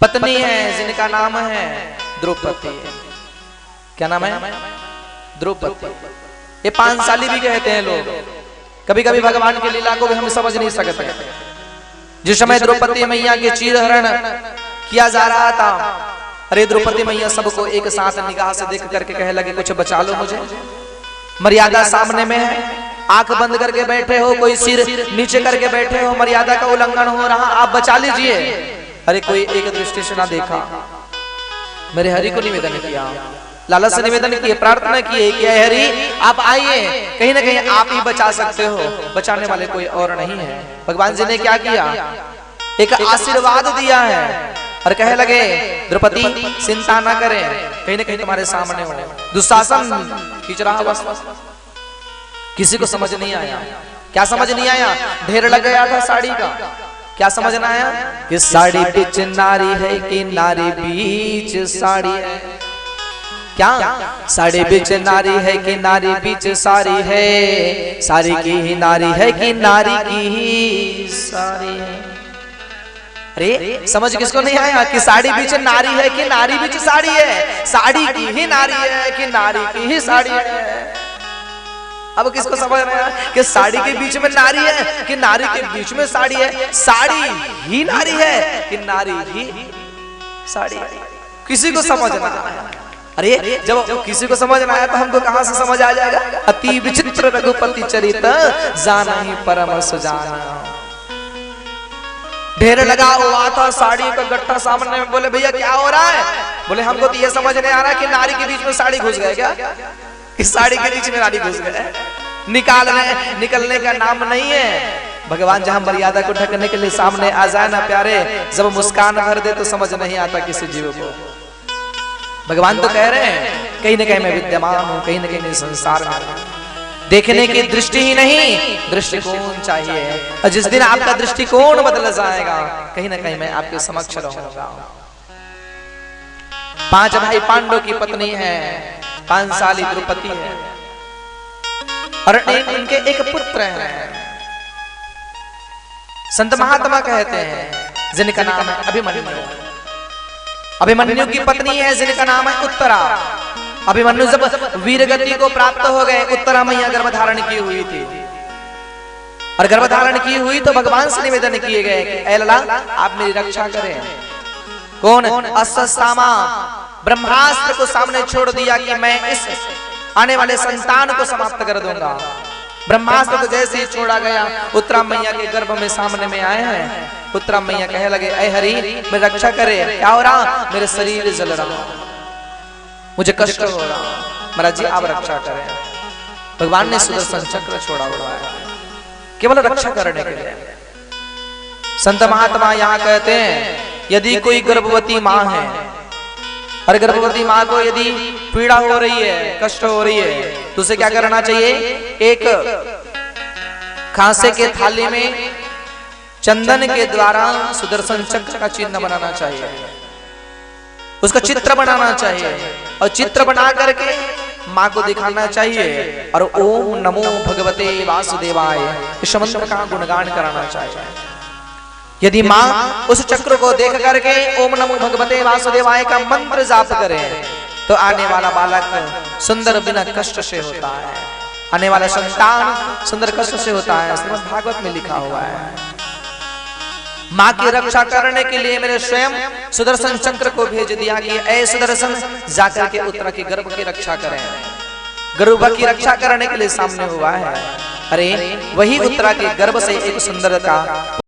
पत्नी है जिनका नाम है द्रौपदी। क्या नाम है? द्रौपदी। ये 5 साली भी कहते हैं लोग। कभी कभी भगवान की लीला को भी हम समझ नहीं सकते। जिस समय द्रौपदी मैया के चीरहरण किया जा रहा था, अरे द्रौपदी मैया सबको एक साथ निगाह से देख करके कहे लगे कुछ बचा लो मुझे। मर्यादा सामने में है, आंख बंद करके बैठे हो, कोई सिर नीचे करके बैठे हो, मर्यादा का उल्लंघन हो रहा, आप बचा लीजिए। अरे कोई एक दृष्टि से ना देखा, मेरे हरि को निवेदन किया, लाला से निवेदन किए, प्रार्थना किए कि हरि आप आइए, कहीं ना कहीं आप ही बचा सकते हो, बचाने वाले कोई और नहीं है। भगवान जी ने क्या किया? एक आशीर्वाद दिया है और कहे लगे द्रौपदी चिंता ना करें, कहीं ना कहीं तुम्हारे सामने हो। दुशासन खींच रहा बस, किसी को समझ नहीं आया। क्या समझ नहीं आया? ढेर लग गया था साड़ी का। क्या समझ ना आया कि साड़ी बीच नारी है कि नारी बीच साड़ी है? क्या साड़ी बीच नारी है कि नारी बीच साड़ी है? साड़ी की ही नारी है कि नारी की ही साड़ी है? अरे समझ किसको नहीं आया कि साड़ी बीच नारी है कि नारी बीच साड़ी है? साड़ी की ही नारी है कि नारी की ही साड़ी है? अब किसको समझ में आया कि साड़ी के बीच में नारी है कि नारी के बीच में साड़ी है? साड़ी ही नारी है कि नारी ही साड़ी है? किसी को समझ ना आया। अरे जब किसी को समझ ना आया तो हमको कहां से समझ आ जाएगा? अति विचित्र रघुपति चरित जाना ही परम सुजाना। ढेर लगा हुआ था साड़ी का गट्टा सामने में। बोले भैया क्या हो रहा है? बोले हमको तो ये समझ नहीं आ रहा कि नारी के बीच में साड़ी घुस गए। क्या इस साड़ी के बीच में नारी घुस गए? निकलने का नाम नहीं है। भगवान जहां मर्यादा को ढकने के लिए सामने आ जाए ना प्यारे, जब मुस्कान भर दे तो समझ नहीं आता किसी जीव को। भगवान तो कह रहे हैं कहीं ना कहीं मैं विद्यमान हूं, कहीं ना कहीं संसार में। देखने की दृष्टि ही नहीं, दृष्टिकोण चाहिए। और जिस दिन आपका दृष्टिकोण बदल जाएगा, कहीं ना कहीं मैं आपके समक्ष रहूंगा। 5 भाई पांडव की पत्नी है, 5 साली द्रौपदी है और इनके एक पुत्र है। संत महात्मा कहते हैं जिनका नाम है अभिमन्यु। अभिमन्यु की पत्नी है जिनका नाम है उत्तरा। अभिमन्यु जब वीरगति को प्राप्त हो गए, उत्तरा मैया गर्भधारण की हुई थी और गर्भधारण की हुई तो भगवान से निवेदन किए गए कि ऐ लला आप मेरी रक्षा करें। कौन? अश्वत्थामा ब्रह्मास्त्र को सामने छोड़ दिया कि मैं इस आने वाले संतान को समाप्त कर दूंगा। ब्रह्मास्त्र को जैसे ही छोड़ा गया, उत्तरा मैया के गर्भ में सामने में आए हैं। उत्तरा मैया कहे लगे ऐ हरि मेरी रक्षा करे। क्या हो रहा? मेरे शरीर जल रहा, मुझे कष्ट हो रहा, महाराज जी आप रक्षा करें। भगवान ने सुदर्शन चक्र छोड़ा हुआ है केवल रक्षा करने के लिए। संत महात्मा यहाँ कहते हैं यदि कोई गर्भवती माँ है और गर्भवती माँ को यदि पीड़ा हो रही है, कष्ट हो रही है, तो उसे क्या करना चाहिए? एक खांसे के थाली में चंदन के द्वारा सुदर्शन चक्र का चिन्ह बनाना चाहिए, उसका चित्र बनाना चाहिए और चित्र बना करके माँ को दिखाना चाहिए और ओम नमो भगवते वासुदेवाय इस मंत्र का गुणगान कराना चाहिए। यदि माँ उस चक्र को देख करके ओम नमो भगवते वासुदेवाय का मंत्र जाप करे तो आने वाला बालक सुंदर बिना कष्ट से होता है, आने वाला संतान सुंदर कष्ट से होता है। श्रीमद् भागवत में लिखा हुआ है। माँ की रक्षा करने के लिए मैंने स्वयं सुदर्शन चक्र को भेज दिया कि ऐ सुदर्शन जाकर के उत्तरा के गर्भ की रक्षा करें। गर्भ की रक्षा करने के लिए सामने हुआ है। अरे वही उत्तरा के गर्भ से एक सुंदर का